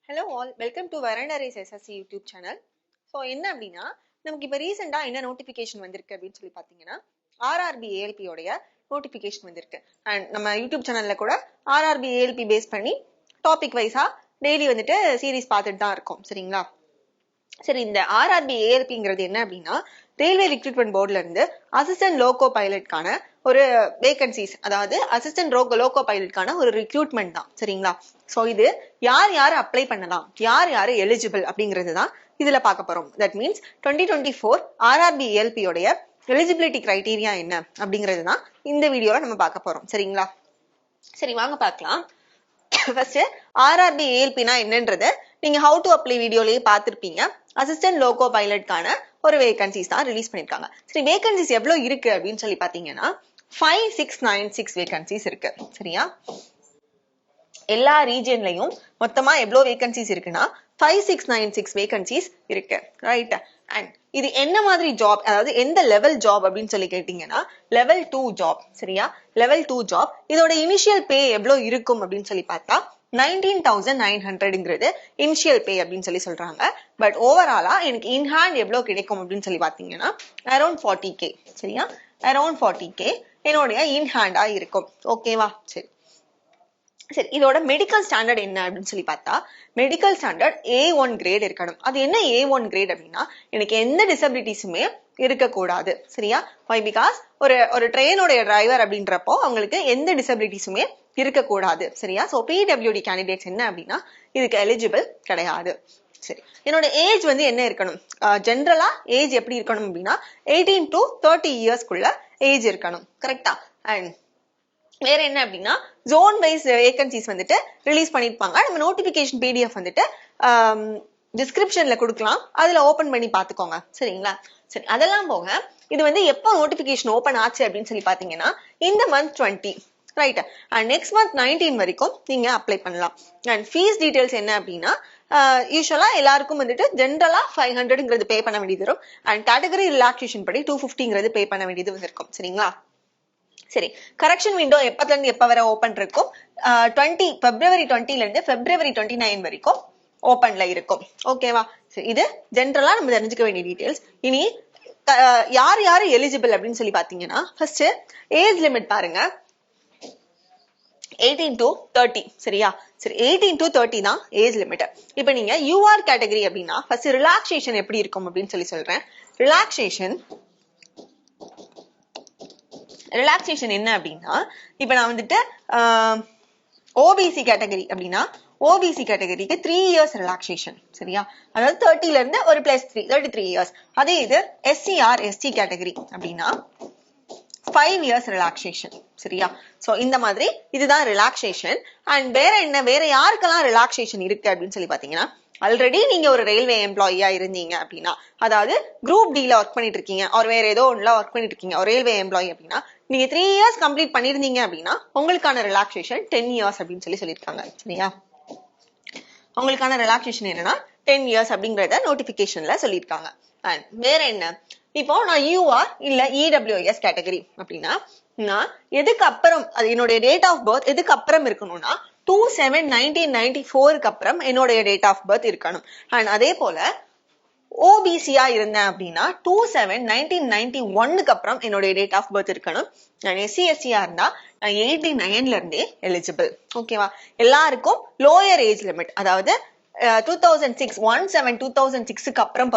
Hello all, welcome to Varandara's SSC YouTube channel. So என்ன அப்படின்னா நமக்கு இப்போ ரீசெண்டா என்ன நோட்டிபிகேஷன் வந்திருக்கு அப்படின்னு சொல்லி பாத்தீங்கன்னா RRB ALP உடைய நோட்டிபிகேஷன் வந்திருக்கு. அண்ட் நம்ம யூடியூப் சேனல்ல கூட RRB ALP பேஸ் பண்ணி டாபிக் வைஸா டெய்லி வந்துட்டு சீரீஸ் பார்த்துட்டு தான் இருக்கோம். சரிங்களா? சரி, இந்த RRB ALPங்கிறது என்ன அப்படின்னா ரயில்வே ரிக்ரூட்மெண்ட் போர்ட்ல இருந்து அசிஸ்டன்ட் லோகோ பைலட்கான ஒரு வேகன்சிஸ், அதாவது அசிஸ்டன்ட் லோகோ பைலட்கான ஒரு ரிக்ரூட்மெண்ட் தான். சரிங்களா? சோ இது யார் யாரு அப்ளை பண்ணலாம், யார் யாரு எலிஜிபிள் அப்படிங்கிறது தான் இதுல பார்க்க போறோம். தட் மீன்ஸ் 2024 RRB ALP உடைய எலிஜிபிலிட்டி கிரைட்டீரியா என்ன அப்படிங்கிறது தான் இந்த வீடியோல நம்ம பார்க்க போறோம். சரிங்களா? சரி, வாங்க பார்க்கலாம். ஃபர்ஸ்ட் RRB ALPனா என்னன்றத நீங்க ஹவு டு அப்ளை வீடியோலயே பார்த்திருப்பீங்க. அசிஸ்டன்ட் லோகோ பைலட்கான ஒரு வேகன்சிஸ் தான் ரிலீஸ் பண்ணிருக்காங்க. சரி, வேகன்சிஸ் எவ்வளவு இருக்கு அப்படின்னு சொல்லி பாத்தீங்கன்னா 5696 வேகன்சிஸ் இருக்கு. சரியா? எல்லா ரீஜியன்லயும் மொத்தமா எவ்வளவு வேகன்சிஸ் இருக்குன்னா 5696 வேகன்சிஸ் இருக்கு. ரைட்? அண்ட் இது என்ன மாதிரி ஜாப், அதாவது எந்த லெவல் ஜாப் அப்படின்னு சொல்லி கேட்டீங்கன்னா லெவல் 2 ஜாப். சரியா? Level 2 job. இதோட இனிஷியல் பே எவ்வளவு இருக்கும் அப்படின்னு சொல்லி பார்த்தா 19,900ங்கிறது இனிஷியல் பே அப்படின்னு சொல்லி சொல்றாங்க. பட் ஓவராலா எனக்கு இன்ஹேண்ட் எவ்வளவு கிடைக்கும் அப்படின்னு சொல்லி பாத்தீங்கன்னா அரௌண்ட் 40K. சரியா? அரௌண்ட் 40K என்னுடைய இன்ஹேண்டா இருக்கும். ஓகேவா? சரி சரி, இதோட மெடிக்கல் ஸ்டாண்டர்ட் என்ன அப்படின்னு சொல்லி பார்த்தா மெடிக்கல் ஸ்டாண்டர்ட் A1 கிரேட் இருக்கணும். அது என்ன A1 கிரேட் அப்படின்னா எனக்கு எந்த டிசபிலிட்டிஸுமே இருக்கக்கூடாது. சரியா? வை பிகாஸ் ஒரு ட்ரெயினோட டிரைவர் அப்படின்றப்போ அவங்களுக்கு எந்த டிசபிலிட்டிஸுமே இருக்கக்கூடாது. சரியா? சோ PWD கேண்டிடேட்ஸ் என்ன அப்படின்னா இதுக்கு எலிஜிபிள் கிடையாது. சரி, என்னோட ஏஜ் வந்து என்ன இருக்கணும், ஜென்ரலா ஏஜ் எப்படி இருக்கணும் அப்படின்னா 18 to 30 இயர்ஸ்க்குள்ள ஏஜ் இருக்கணும். கரெக்டா? அண்ட் வேற என்ன அப்படின்னா ஜோன் வைஸ் வேகன்சிஸ் வந்துட்டு ரிலீஸ் பண்ணிருப்பாங்க. நம்ம நோட்டிபிகேஷன் PDF வந்துட்டு டிஸ்கிரிப்ஷன்ல கொடுக்கலாம், அதுல ஓபன் பண்ணி பாத்துக்கோங்க. சரிங்களா? சரி, அதெல்லாம் போக இது வந்து எப்போ நோட்டிபிகேஷன் ஓபன் ஆச்சு அப்படின்னு சொல்லி பாத்தீங்கன்னா இந்த month 20. Right? And next month 19 வரைக்கும் நீங்க அப்ளை பண்ணலாம். அண்ட் ஃபீஸ் டீடைல்ஸ் என்ன அப்படின்னா யூஸ்வலா எல்லாருக்கும் வந்துட்டு ஜென்ரலா 500ங்கிறது பே பண்ண வேண்டியது வரும். அண்ட் கேட்டகரி ரிலாக்ஸேஷன் படி 250ங்கிறது பே பண்ண வேண்டியது இருக்கும். சரிங்களா? சரி, கரெக்ஷன் விண்டோ எப்பத்துல இருந்து எப்ப வரை ஓபன் இருக்கும், February 20ல இருந்து February 29 வரைக்கும் ஓபன்ல இருக்கும். ஓகேவா? சரி, இது ஜென்ரலா நம்ம தெரிஞ்சுக்க வேண்டிய டீடைல்ஸ். இனி யார் யாரு எலிஜிபிள் அப்படின்னு சொல்லி பாத்தீங்கன்னா ஃபர்ஸ்ட் ஏஜ் லிமிட் பாருங்க, 18 to 30. சரியா? சரி, 18 to 30 தான் ஏஜ் லிமிட். இப்ப நீங்க UR கேட்டகரி அப்படின்னா ஃபர்ஸ்ட் ரிலாக்ஸேஷன் எப்படி இருக்கும் அப்படின்னு சொல்லி சொல்றேன். ரிலாக்ஸேஷன் என்ன அப்படின்னா இப்ப நான் வந்துட்டு OBC கேட்டகரி அப்படின்னா OBC கேட்டகரிக்கு 3 இயர்ஸ் ரிலாக்ஸேஷன். சரியா? அதாவது 30ல இருந்து ஒரு +3 33 இயர்ஸ். அதே இது SCR ST கேட்டகரி அப்படின்னா 5 இயர்ஸ் ரிலாக்ஸேஷன். சரியா? சோ இந்த மாதிரி இதுதான் ரிலாக்ஸேஷன். அண்ட் வேற யாருக்கெல்லாம் ரிலாக்ஸேஷன் இருக்கு அப்படின்னு சொல்லி பாத்தீங்கன்னா ஆல்ரெடி நீங்க ஒரு ரயில்வே எம்ப்ளாயியா இருந்தீங்க அப்படின்னா, அதாவது குரூப் D ல ஒர்க் பண்ணிட்டு இருக்கீங்க, ஒரு வேற ஏதோ ஒண்ணுல ஒர்க் பண்ணிட்டு இருக்கீங்க, ஒரு ரயில்வே எம்ப்ளாயி அப்படின்னா நீங்க 3 இயர்ஸ் கம்ப்ளீட் பண்ணிருந்தீங்க அப்படின்னா உங்களுக்கான ரிலாக்ஸேஷன் 10 இயர்ஸ் அப்படின்னு சொல்லியிருக்காங்க. சரியா? உங்களுக்கான ரிலாக்ஸேஷன் என்னன்னா 10 இயர்ஸ் அப்படிங்கறத நோட்டிபிகேஷன்ல சொல்லியிருக்காங்க. அண்ட் வேற என்ன, இப்போ நான் UR இல்ல EWS கேட்டகரி அப்படின்னா நான் எதுக்கு அப்புறம் என்னுடைய டேட் ஆஃப் பர்த் எதுக்கு அப்புறம் இருக்கணும்னா 2/7/1994க்கு அப்புறம் என்னுடைய டேட் ஆஃப் பர்த் இருக்கணும். அண்ட் அதே போல OBCயா இருந்தேன் அப்படின்னா 2/7/1991க்கு அப்புறம் என்னுடைய டேட் ஆஃப் பர்த் இருக்கணும். நான் SC/STயா இருந்தா நான் 89ல இருந்தே எலிஜிபிள். ஓகேவா? எல்லாருக்கும் லோயர் ஏஜ் லிமிட், அதாவது 2006 அப்புறம்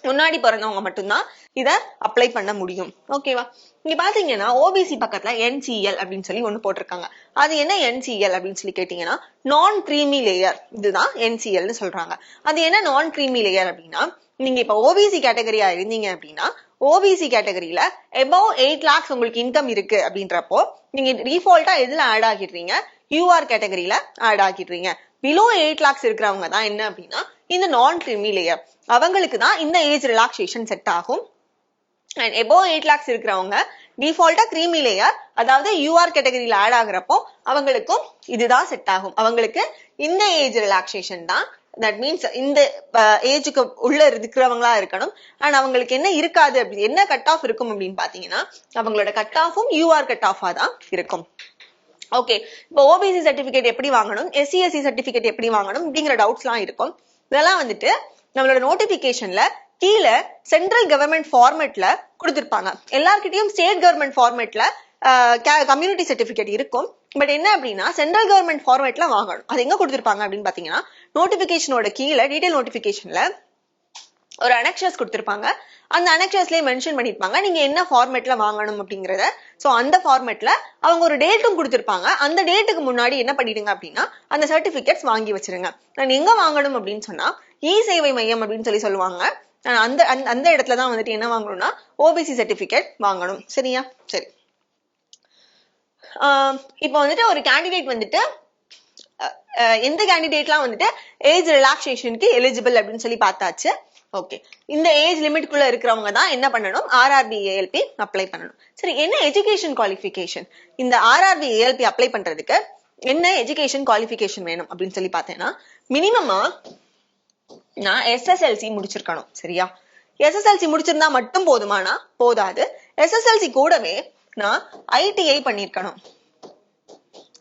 முன்னாடி பிறந்தவங்க மட்டும்தான் இத அப்ளை பண்ண முடியும். ஓகேவா? இங்க பாத்தீங்கன்னா OBC பக்கத்துல NCL அப்படின்னு சொல்லி ஒண்ணு போட்டிருக்காங்க. அது என்ன NCL அப்படின்னு சொல்லி கேட்டீங்கன்னா நான் கிரீமி லேயர். இதுதான் NCLன்னு சொல்றாங்க. அது என்ன நான் கிரீமி லேயர் அப்படின்னா நீங்க இப்ப OBC கேட்டகரியா இருந்தீங்க அப்படின்னா OBC கேட்டகரியில above 8 lakhs உங்களுக்கு இன்கம் இருக்கு அப்படின்றப்போ நீங்க டிஃபால்ட்டா எதுல ஆட் ஆகிடுறீங்க, UR கேட்டகரியில ஆட் ஆகிடுறீங்க. பிலோ 8 lakhs இருக்கிறவங்க தான் என்ன அப்படின்னா இந்த நான் கிரீமி லேயர், அவங்களுக்கு தான் இந்த ஏஜ் ரிலாக்ஸேஷன் செட் ஆகும். அண்ட் above 8 lakhs இருக்கிறவங்க டிஃபால்ட்டா கிரீமி லேயர், அதாவது UR கேட்டகரியில ஆட் ஆகுறப்போ அவங்களுக்கும் இதுதான் செட் ஆகும். அவங்களுக்கு இந்த ஏஜ் ரிலாக்ஸேஷன் தான். தட் மீன்ஸ் இந்த ஏஜுக்கு உள்ள இருக்கிறவங்களா இருக்கணும். அண்ட் அவங்களுக்கு என்ன இருக்காது அப்படி என்ன கட் ஆஃப் இருக்கும் அப்படின்னு பாத்தீங்கன்னா அவங்களோட கட் ஆஃபும் UR கட் ஆஃபா தான் இருக்கும். ஓகே, இப்போ ஓபிசி சர்டிபிகேட் எப்படி வாங்கணும், எஸ்சி சர்டிபிகேட் எப்படி வாங்கணும் அப்படிங்கிற டவுட்ஸ் எல்லாம் இருக்கும். இதெல்லாம் வந்துட்டு நம்மளோட நோட்டிபிகேஷன்ல கீழே சென்ட்ரல் கவர்மெண்ட் ஃபார்மேட்ல கொடுத்திருப்பாங்க. எல்லார்கிட்டயும் ஸ்டேட் கவர்மெண்ட் ஃபார்மேட்ல கம்யூனிட்டி சர்டிபிகேட் இருக்கும். பட் என்ன அப்படின்னா சென்ட்ரல் கவர்மெண்ட் ஃபார்மேட்ல வாங்கணும். அது எங்க கொடுத்திருப்பாங்க அப்படின்னு பாத்தீங்கன்னா நோட்டிபிகேஷனோட கீழே டீடைல் நோட்டிபிகேஷன்ல ஒரு அனெக்சர்ஸ் கொடுத்திருப்பாங்க. அந்த அனெக்சர்ஸ்லயே மென்ஷன் பண்ணிருப்பாங்க நீங்க என்ன ஃபார்மேட்ல வாங்கணும் அப்படிங்கறத. சோ அந்த ஃபார்மேட்ல அவங்க ஒரு டேட்டும் கொடுத்திருப்பாங்க. அந்த டேட்டுக்கு முன்னாடி என்ன பண்ணிடுங்க அப்படின்னா அந்த சர்டிபிகேட்ஸ் வாங்கி வச்சிருங்க. நான் எங்க வாங்கணும் அப்படின்னு சொன்னா இ சேவை மையம் அப்படின்னு சொல்லுவாங்க. அந்த அந்த இடத்துலதான் வந்துட்டு என்ன வாங்கணும்னா ஓபிசி சர்டிபிகேட் வாங்கணும். சரியா? சரி, இப்போ வந்துட்டு ஒரு கேண்டிடேட் வந்துட்டு எந்த கேண்டிடேட்லாம் வந்துட்டு ஏஜ் ரிலாக்ஸேஷனுக்கு எலிஜிபிள் அப்படின்னு சொல்லி பார்த்தாச்சு. ஓகே, இந்த ஏஜ் லிமிட்குள்ள இருக்கிறவங்க தான் என்ன பண்ணணும், ஆர்ஆர்பி ஏஎல்பி அப்ளை பண்ணணும். சரி, என்ன எஜுகேஷன் குவாலிஃபிகேஷன், இந்த ஆர்ஆர்பி ஏஎல்பி அப்ளை பண்றதுக்கு என்ன எஜுகேஷன் குவாலிஃபிகேஷன் வேணும் அப்படின்னு சொல்லி பார்த்தேன்னா மினிமமா நான் எஸ்எஸ்எல்சி முடிச்சிருக்கணும். சரியா? எஸ்எஸ்எல்சி முடிச்சிருந்தா மட்டும் போதுமானா போதாது. எஸ்எஸ்எல்சி கூடவே நான் ஐடிஐ பண்ணிருக்கணும்.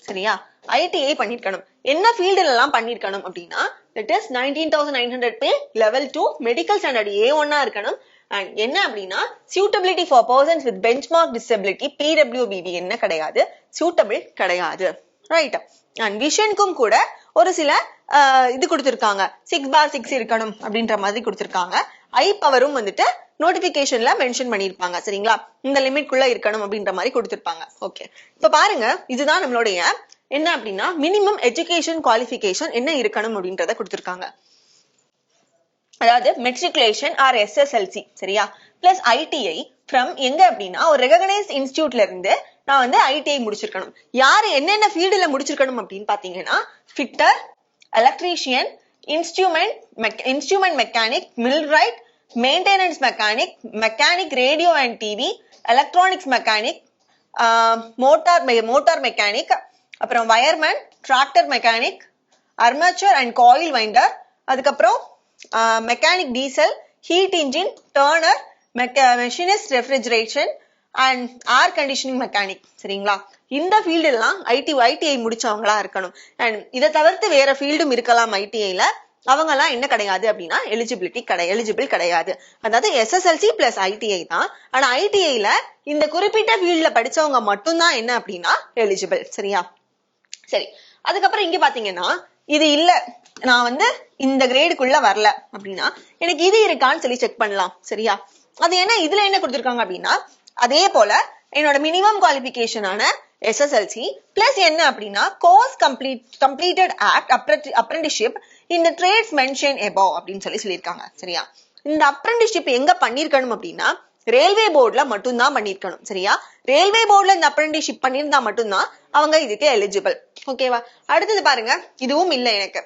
சரியா? ஐடிஐ பண்ணிருக்கணும். என்ன ஃபீல்டுல எல்லாம் பண்ணிருக்கணும் அப்படின்னா that is 19,900 pay level 2 medical standard A1 இருக்கணும். and என்ன அப்படின்னா suitability for persons with benchmark disability PWBB என்ன கிடையாது, suitable கிடையாது. ரைட்? and விஷன்க்கும் கூட ஒரு சில இது கொடுத்திருக்காங்க, 6/6 இருக்கணும் அப்படின்ற மாதிரி கொடுத்திருக்காங்க. ஐ பவரும் வந்துட்டு நோட்டிபிகேஷன்ல மென்ஷன் பண்ணிருப்பாங்க. சரிங்களா? இந்த லிமிட் குள்ள இருக்கணும் அப்படின்ற மாதிரி கொடுத்திருப்பாங்க. ஓகே, இப்ப பாருங்க, இதுதான் நம்மளுடைய என்ன அப்படின்னா மினிமம் எஜுகேஷன் குவாலிஃபிகேஷன் என்ன இருக்கணும் அப்படின்றத கொடுத்திருக்காங்க. அதாவது மெட்ரிகுலேஷன் ஆர் எஸ்எஸ்எல்சி. சரியா? பிளஸ் ஐடிஐ ஃப்ரம் எங்க அப்படின்னா ஒரு ரெகக்னைஸ்ட் இன்ஸ்டிடியூட்ல இருந்து நான் வந்து ஐடிஐ முடிச்சிருக்கணும். யாரு என்னென்ன ஃபீல்டுல முடிச்சிருக்கணும் அப்படின்னு பாத்தீங்கன்னா fitter, electrician, instrument mechanic, millwright, maintenance mechanic, mechanic radio and TV, electronics mechanic, motor mechanic, அப்புறம் wireman, tractor mechanic, armature and coil winder, அதுக்கப்புறம் mechanic diesel, heat engine, turner, machinist refrigeration and air conditioning mechanic. சரிங்களா? இந்த field எல்லாம் ITI முடிச்சவங்களா இருக்கணும். And இதை தவிர்த்து வேற ஃபீல்டும் இருக்கலாம் ஐடிஐல. அவங்க எல்லாம் என்ன கிடையாது அப்படின்னா எலிஜிபிள் கிடையாது. அதாவது எஸ்எஸ்எல்சி பிளஸ் ஐடிஐ தான். ஆனா ஐடிஐல இந்த குறிப்பிட்ட ஃபீல்ட்ல படிச்சவங்க மட்டும்தான் என்ன அப்படின்னா எலிஜிபிள். சரியா? சரி, அதுக்கப்புறம் இங்க பாத்தீங்கன்னா இது இல்ல, நான் வந்து இந்த கிரேடுக்குள்ள வரல அப்படின்னா எனக்கு இது இருக்கான்னு சொல்லி செக் பண்ணலாம். சரியா? அது என்ன, இதுல என்ன கொடுத்திருக்காங்க அப்படின்னா அதே போல என்னோட மினிமம் குவாலிஃபிகேஷனான எஸ்எஸ்எல்சி பிளஸ் என்ன அப்படின்னா கோர்ஸ் கம்ப்ளீட்டட் ஆக்ட் அப்ரெண்டிஸ்ஷிப் இந்த ட்ரேட்ஸ் மென்ஷன் எபோவ் அப்படின்னு சொல்லியிருக்காங்க. சரியா? இந்த அப்ரெண்டிஸ்ஷிப் எங்க பண்ணிருக்கணும் அப்படின்னா ரயில்வே போர்ட்ல மட்டும்தான் பண்ணிருக்கணும். சரியா? ரயில்வே போர்ட்ல இந்த அப்ரெண்டிஸ்ஷிப் பண்ணிருந்தா மட்டும்தான் அவங்க இதுக்கு எலிஜிபிள். ஓகேவா? அடுத்தது பாருங்க, இதுவும் இல்லை எனக்கு.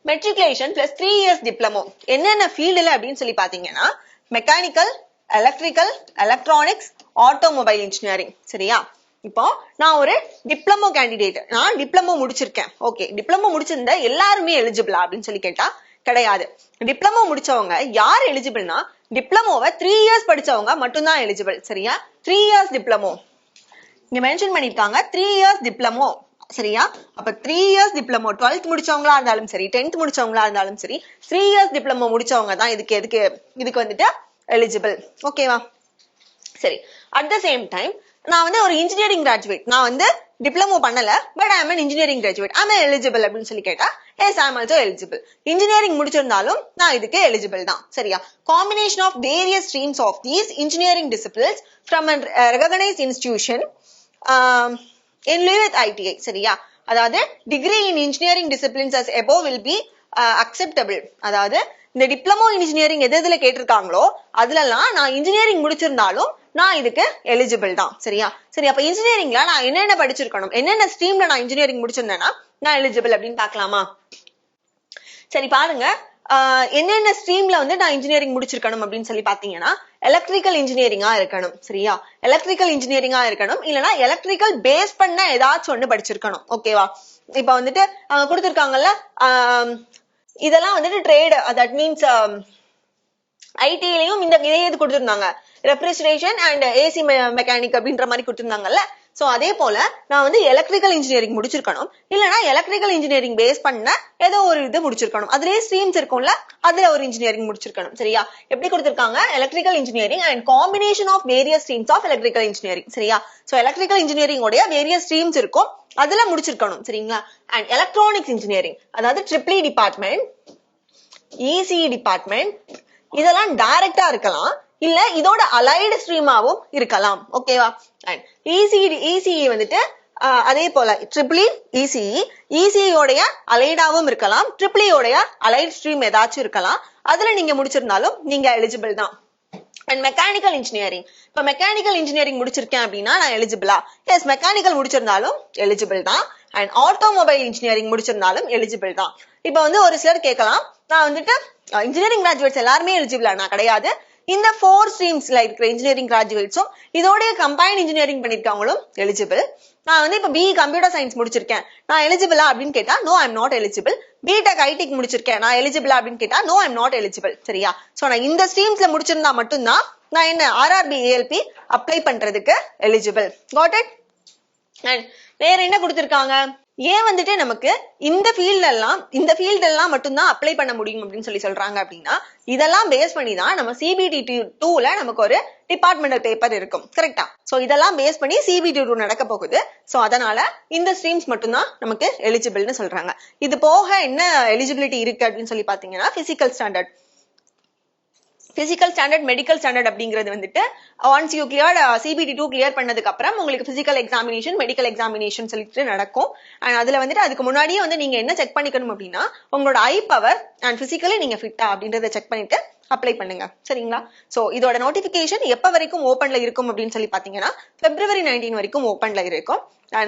மெட்ரிகுலேஷன் பிளஸ் 3 years டிப்ளமோ என்னென்ன ஃபீல்டுல அப்படின்னு சொல்லி பாத்தீங்கன்னா mechanical, electrical, electronics, automobile engineering. சரியா? இப்போ நான் ஒரு டிப்ளமோ கேண்டிடேட், நான் டிப்ளமோ முடிச்சிருக்கேன். ஓகே, டிப்ளமோ முடிச்சிருந்த எல்லாருமே எலிஜிபிளா அப்படின்னு சொல்லி கேட்டா கிடையாது. டிப்ளமோ முடிச்சவங்க யார் எலிஜிபிள்னா டிப்ளமோவை 3 years படிச்சவங்க மட்டும்தான் எலிஜிபிள். சரியா? 3 years டிப்ளமோ இங்க மென்ஷன் பண்ணிருக்காங்க, 3 years டிப்ளமோ. சரியா? அப்ப 3 years டிப்ளமோ 12th முடிச்சவங்களா இருந்தாலும் சரி, 10th முடிச்சவங்களா இருந்தாலும் சரி, 3 years டிப்ளமோ முடிச்சவங்க தான் இதுக்கு வந்துட்டு எலிஜிபிள். ஓகேவா? சரி, அட் த சேம் டைம் நான் வந்து ஒரு இன்ஜினியரிங் கிராஜுவேட், நான் வந்து டிப்ளமோ பண்ணல, but I am an engineering graduate, I am eligible அப்படின்னு சொல்லி கேட்டா yes, I am also eligible. Engineering முடிச்சிருந்தாலும் நான் இதுக்கு எலிஜிபிள் தான். சரியா? Combination of various streams of these engineering disciplines from a recognized institution in lieu with ITI. சரியா? அதாவது degree in engineering disciplines as above will be acceptable. அதாவது இந்த diploma engineering எதுல கேட்டிருக்காங்களோ அதுலலாம் நான் இன்ஜினியரிங் முடிச்சிருந்தாலும் நான் இதுக்கு எலிஜிபிள் தான். சரியா? சரி, அப்ப இன்ஜினியரிங்ல நான் என்னென்ன படிச்சிருக்கணும், என்னென்ன ஸ்ட்ரீம்ல நான் இன்ஜினியரிங் முடிச்சிருந்தேன்னா நான் எலிஜிபிள் அப்படின்னு பாக்கலாமா? சரி, பாருங்க, என்னென்ன ஸ்ட்ரீம்ல வந்து நான் இன்ஜினியரிங் முடிச்சிருக்கணும் அப்படின்னு சொல்லி பாத்தீங்கன்னா எலக்ட்ரிக்கல் இன்ஜினியரிங்கா இருக்கணும். சரியா? எலக்ட்ரிக்கல் இன்ஜினியரிங்கா இருக்கணும், இல்லைன்னா எலக்ட்ரிக்கல் பேஸ் பண்ண ஏதாச்சும் ஒண்ணு படிச்சிருக்கணும். ஓகேவா? இப்ப வந்துட்டு அவங்க கொடுத்திருக்காங்கல்ல, இதெல்லாம் வந்துட்டு ட்ரேட், தட் மீன்ஸ் ஐடிலையும் இந்த இதே இது கொடுத்திருந்தாங்க, ரெஃப்ரிஜரேஷன் அண்ட் ஏசி மெக்கானிக் அப்படின்ற மாதிரி கொடுத்திருந்தாங்கல்ல. சோ அதே போல நான் வந்து எலக்ட்ரிக்கல் இன்ஜினியரிங் முடிச்சிருக்கணும், இல்லனா எலக்ட்ரிக்கல் இன்ஜினியரிங் பேஸ் பண்ண ஏதோ ஒரு இது முடிச்சிருக்கணும், அதுலயே ஸ்ட்ரீம்ஸ் இருக்கும்ல அதுல ஒரு இன்ஜினியரிங் முடிச்சிருக்கணும். சரியா? எப்படி கொடுத்திருக்காங்க? Electrical engineering and combination of various streams of electrical engineering. சரியா? சோ எலக்ட்ரிக்கல் இன்ஜினியரிங் உடைய வேரியஸ் ஸ்ட்ரீம்ஸ் இருக்கும், அதுல முடிச்சிருக்கணும். சரிங்களா? அண்ட் எலக்ட்ரானிக்ஸ் இன்ஜினியரிங் அதாவது ட்ரிபிள் டிபார்ட்மெண்ட், இசிஇ டிபார்ட்மெண்ட், இதெல்லாம் டைரக்டா இருக்கலாம், இல்ல இதோட அலைடு ஸ்ட்ரீமாவும் இருக்கலாம். ஓகேவா? அண்ட் இசிஇ வந்துட்டு அதே போல ட்ரிபிள் இசிஇ, இசிஇயோடைய அலைடாவும் இருக்கலாம், ட்ரிபிள் உடைய அலைட் ஸ்ட்ரீம் ஏதாச்சும் இருக்கலாம், அதுல நீங்க முடிச்சிருந்தாலும் நீங்க எலிஜிபிள் தான். அண்ட் மெக்கானிக்கல் இன்ஜினியரிங், இப்ப மெக்கானிக்கல் இன்ஜினியரிங் முடிச்சிருக்கேன் அப்படின்னா நான் எலிஜிபிளா? எஸ், மெக்கானிக்கல் முடிச்சிருந்தாலும் எலிஜிபிள் தான். அண்ட் ஆட்டோமொபைல் இன்ஜினியரிங் முடிச்சிருந்தாலும் எலிஜிபிள் தான். இப்ப வந்து ஒரு சிலர் கேட்கலாம், நான் வந்துட்டு இன்ஜினியரிங் கிராஜுவேட்ஸ் எல்லாருமே எலிஜிபிளா? நான் கிடையாது. இந்த 4 ஸ்ட்ரீம்ஸ்ல இருக்கிற இன்ஜினியரிங் கிராஜுவேட்ஸும் இதோடைய கம்பைன் இன்ஜினியரிங் பண்ணிருக்கவங்களும் எலிஜிபிள். நான் வந்து இப்ப பிஇ கம்ப்யூட்டர் சயின்ஸ் முடிச்சிருக்கேன், நான் எலிஜிபிளா அப்படின்னு கேட்டா no, I am not eligible. BTech ஐடிக் முடிச்சிருக்கேன், நான் எலிஜிபிளா அப்படின்னு கேட்டா no, I am not eligible. சரியா? சோ நான் இந்த ஸ்ட்ரீம்ஸ்ல முடிச்சிருந்தா மட்டும்தான் நான் என்ன ஆர்ஆர்பி ஏஎல்பி அப்ளை பண்றதுக்கு எலிஜிபிள். Got it? அண்ட் வேற என்ன கொடுத்திருக்காங்க? ஏன் வந்துட்டு நமக்கு இந்த ஃபீல்ட் எல்லாம் மட்டும்தான் அப்ளை பண்ண முடியும் அப்படின்னு சொல்றாங்க அப்படின்னா, இதெல்லாம் பேஸ் பண்ணி தான் நம்ம சிபிடி 2ல நமக்கு ஒரு டிபார்ட்மெண்டல் பேப்பர் இருக்கும். கரெக்டா? சோ இதெல்லாம் பேஸ் பண்ணி சிபிடி 2 நடக்க போகுது. சோ அதனால இந்த ஸ்ட்ரீம்ஸ் மட்டும்தான் நமக்கு எலிஜிபிள்னு சொல்றாங்க. இது போக என்ன எலிஜிபிலிட்டி இருக்கு அப்படின்னு சொல்லி பாத்தீங்கன்னா, பிசிக்கல் ஸ்டாண்டர்ட், மெடிக்கல் ஸ்டாண்டர்ட் அப்படிங்கிறது வந்துட்டு once you clear CBT 2 clear பண்ணதுக்கு அப்புறம் உங்களுக்கு பிசிக்கல் எக்ஸாமினேஷன், மெடிக்கல் எக்ஸாமினேஷன் சொல்லிட்டு நடக்கும். அண்ட் அதுல வந்துட்டு அதுக்கு முன்னாடியே வந்து நீங்க என்ன செக் பண்ணிக்கணும் அப்படின்னா, உங்களோட ஐ பவர் அண்ட் பிசிக்கலி நீங்க ஃபிட்டா அப்படின்றத செக் பண்ணிட்டு அப்ளை பண்ணுங்க. சரிங்களா? சோ இதோட நோட்டிபிகேஷன் எப்ப வரைக்கும் ஓபன்ல இருக்கும் அப்படின்னு சொல்லி பாத்தீங்கன்னா, February 19 வரைக்கும் ஓபன்ல இருக்கும்.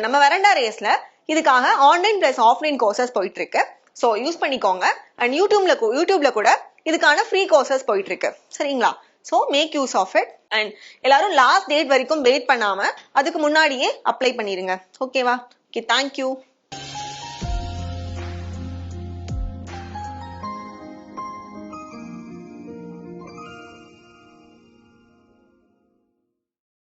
நம்ம வெரண்டா ரேஸ்ல இதுக்காக ஆன்லைன் பிளஸ் ஆஃப்லைன் கோர்சஸ் போயிட்டு இருக்கு. சோ யூஸ் பண்ணிக்கோங்க. அண்ட் யூடியூப்ல கூட இதுக்கான ஃப்ரீ கோர்சஸ் போயிட்டு இருக்கு. சரிங்களா? So make use of it. And எல்லாரும் லாஸ்ட் டேட் வரைக்கும் வெயிட் பண்ணாம அதுக்கு முன்னாடியே அப்ளை பண்ணிருங்க. ஓகேவா? Okay, thank you.